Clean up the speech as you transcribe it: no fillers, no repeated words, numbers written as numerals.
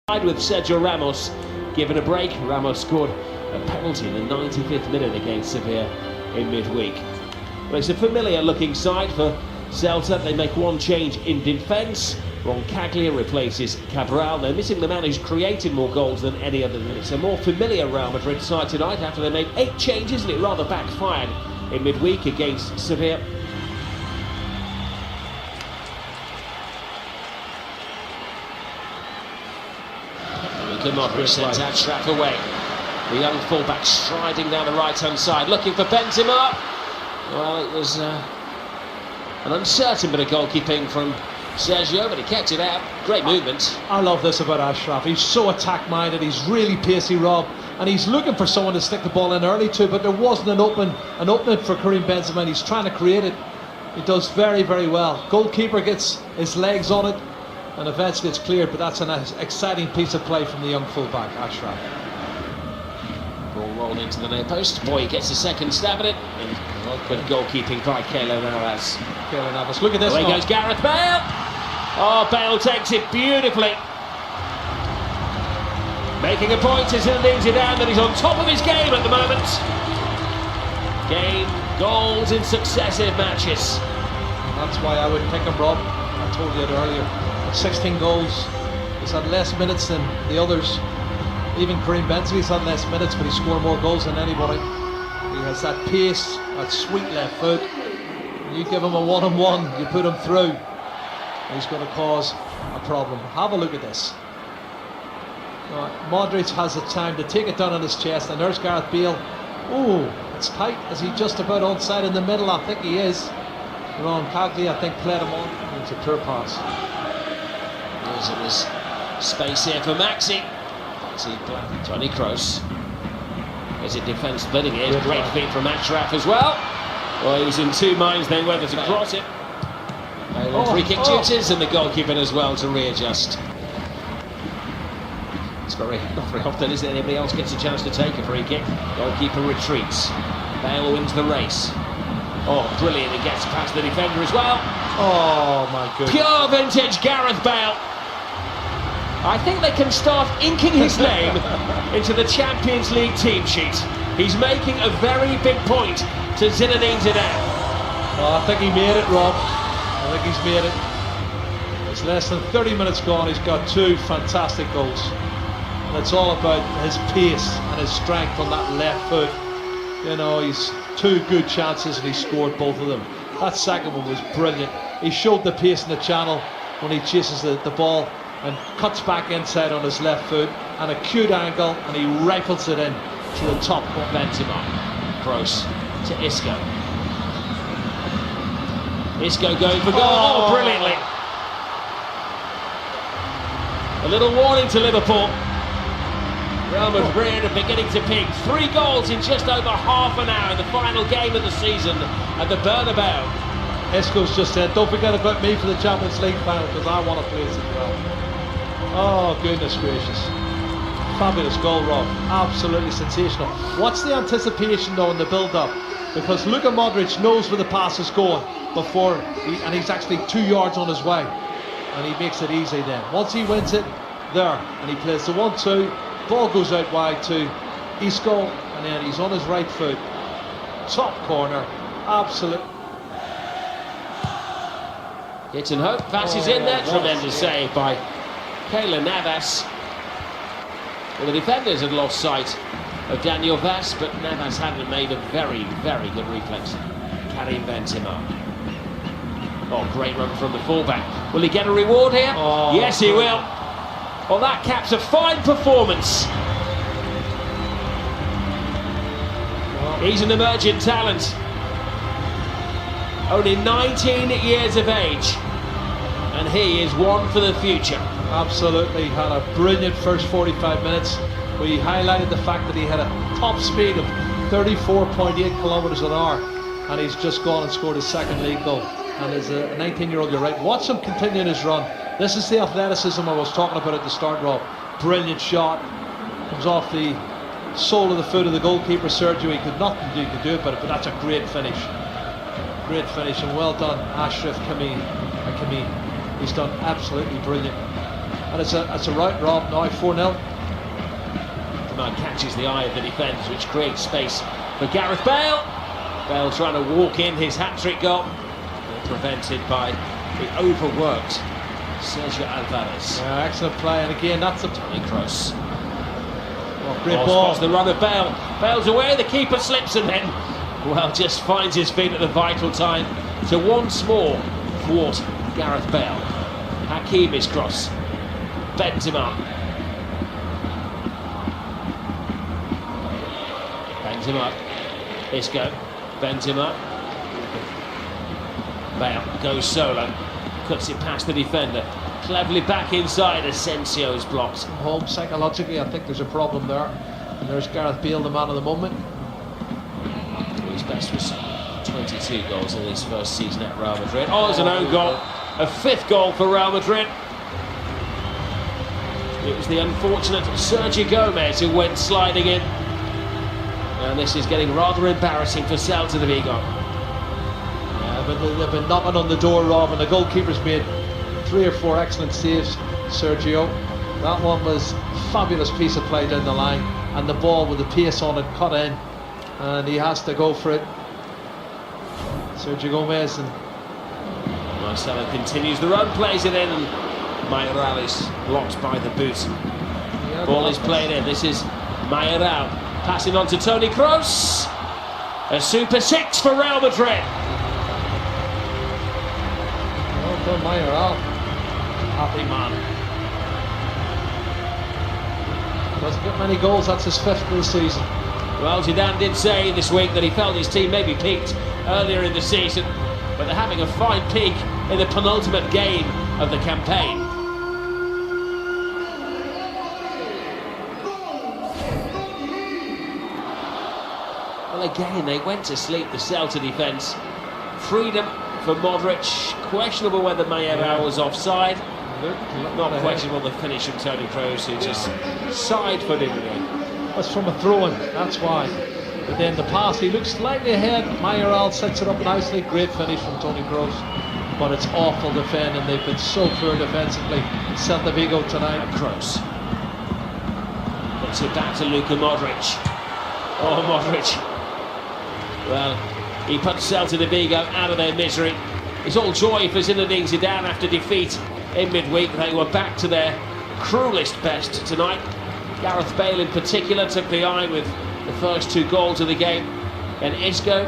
With Sergio Ramos given a break. Ramos scored a penalty in the 95th minute against Sevilla in midweek. Well, it's a familiar looking side for Celta. They make one change in defence. Roncaglia replaces Cabral. They're missing the man who's created more goals than any other. It's a more familiar Real Madrid side tonight after they made 8 changes and it rather backfired in midweek against Sevilla. Modric sends Ashraf away. The young fullback striding down the right-hand side, looking for Benzema. Well, it was an uncertain bit of goalkeeping from Sergio, but he kept it out. Great movement. I love this about Ashraf. He's so attack-minded. He's really pacey, Rob, and he's looking for someone to stick the ball in early to. But there wasn't an opening for Karim Benzema, and he's trying to create it. He does very, very well. Goalkeeper gets his legs on it, and eventually it's cleared, but that's an exciting piece of play from the young fullback, Ashraf. Ball rolled into the near post. Boy, he gets a second stab at it. And good goalkeeping by Keylor Navas. Keylor Navas, look at this. Away goes Gareth Bale. Oh, Bale takes it beautifully. Making a point as Zinedine Zidane that he's on top of his game at the moment. Game goals in successive matches. That's why I would pick him, Rob. I told you it earlier. 16 goals. He's had less minutes than the others. Even Karim Benzema's had less minutes, but he scored more goals than anybody. He has that pace, that sweet left foot. You give him a one-on-one, you put him through, he's going to cause a problem. Have a look at this. Modric has the time to take it down on his chest, and there's Gareth Bale. Oh, it's tight. Is he just about onside in the middle? I think he is. Roncaglia, I think, played him on. It's a pure pass. It was space here for Maxi. Tony Kroos. There's a defence splitting here. Great feat from Ashraf as well. Well, he was in two minds then whether to cross it. Free kick duties and the goalkeeper as well to readjust. It's not very often, is it? Anybody else gets a chance to take a free kick. Goalkeeper retreats. Bale wins the race. Oh, brilliant. He gets past the defender as well. Oh, my goodness. Pure vintage Gareth Bale. I think they can start inking his name into the Champions League team sheet. He's making a very big point to Zinedine Zidane. Oh, I think he made it, Rob. I think he's made it. There's less than 30 minutes gone. He's got 2 fantastic goals. And it's all about his pace and his strength on that left foot. You know, he's 2 good chances and he scored both of them. That second one was brilliant. He showed the pace in the channel when he chases the ball and cuts back inside on his left foot, and a cute angle, and he rifles it in to the top of Benzema. Kroos to Isco. Isco going for goal, brilliantly. A little warning to Liverpool. Real Madrid are beginning to pick 3 goals in just over half an hour in the final game of the season at the Bernabeu. Isco's just said, don't forget about me for the Champions League final, because I want to play as well. Oh, goodness gracious. Fabulous goal, Rob. Absolutely sensational. What's the anticipation, though, in the build-up? Because Luka Modric knows where the pass is going and he's actually 2 yards on his way. And he makes it easy then. Once he wins it, there, and he plays the 1-2, ball goes out wide to Isco, and then he's on his right foot. Top corner. Absolute. Hit and hope, passes in there. Tremendous save by Keylor Navas. Well, the defenders had lost sight of Daniel Vaz, but Navas hadn't made a very, very good reflex. Karim Benzema. Oh, great run from the fullback. Will he get a reward here? Oh, yes, he will. Well, that caps a fine performance. He's an emerging talent. Only 19 years of age, and he is one for the future. Absolutely, had a brilliant first 45 minutes. We highlighted the fact that he had a top speed of 34.8 kilometers an hour, and he's just gone and scored his second league goal. And as a 19-year-old, you're right, watch him continue his run. This is the athleticism I was talking about at the start, Rob. Brilliant shot, comes off the sole of the foot of the goalkeeper, Sergio. He could do it, but that's a great finish. Great finish, and well done, Ashraf Hakimi. He's done absolutely brilliant. And it's a right rob now, 4-0. The man catches the eye of the defence, which creates space for Gareth Bale. Bale trying to walk in his hat-trick goal. Prevented by the overworked Sergio Alvarez. Yeah, excellent play, and again that's a Tony Kroos. Oh, great ball. Spots the run of Bale. Bale's away, the keeper slips and then, well, just finds his feet at the vital time to once more thwart Gareth Bale. Hakimi's cross. Benzema. Benzema. Isco. Benzema. Bale goes solo. Cuts it past the defender. Cleverly back inside. Asensio is blocked. Home psychologically, I think there's a problem there. And there's Gareth Bale, the man of the moment. His best was 22 goals in his first season at Real Madrid. Oh, there's an own goal. A fifth goal for Real Madrid. It was the unfortunate Sergio Gomez who went sliding in. And this is getting rather embarrassing for Celta de Vigo. Yeah, but they've been knocking on the door, Rob, and the goalkeeper's made 3 or 4 excellent saves, Sergio. That one was a fabulous piece of play down the line, and the ball with the pace on it cut in, and he has to go for it. Sergio Gomez, and Marcelo continues the run, plays it in, and Mayoral is blocked by the boot. yeah, Ball is played in. This is Mayoral passing on to Tony Kroos. A super 6 for Real Madrid. Well done, Mayoral. Happy man. Doesn't get many goals, that's his 5th of the season. Well, Zidane did say this week that he felt his team maybe peaked earlier in the season, but they're having a fine peak in the penultimate game of the campaign. Well, again, they went to sleep, the Celta defence. Freedom for Modric. Questionable whether Mayoral was offside. Not questionable the finish from Tony Kroos, who just side-footed it in. That's from a throw-in, that's why. But then the pass, he looks slightly ahead. Mayoral sets it up nicely. Great finish from Tony Kroos. But it's awful defending. They've been so poor defensively. Celta Vigo tonight. Kroos. Puts it back to Luka Modric. Oh, Modric. Well, he put Celta de Vigo out of their misery. It's all joy for Zinedine Zidane after defeat in midweek. They were back to their cruelest best tonight. Gareth Bale in particular took the eye with the first 2 goals of the game. And Isco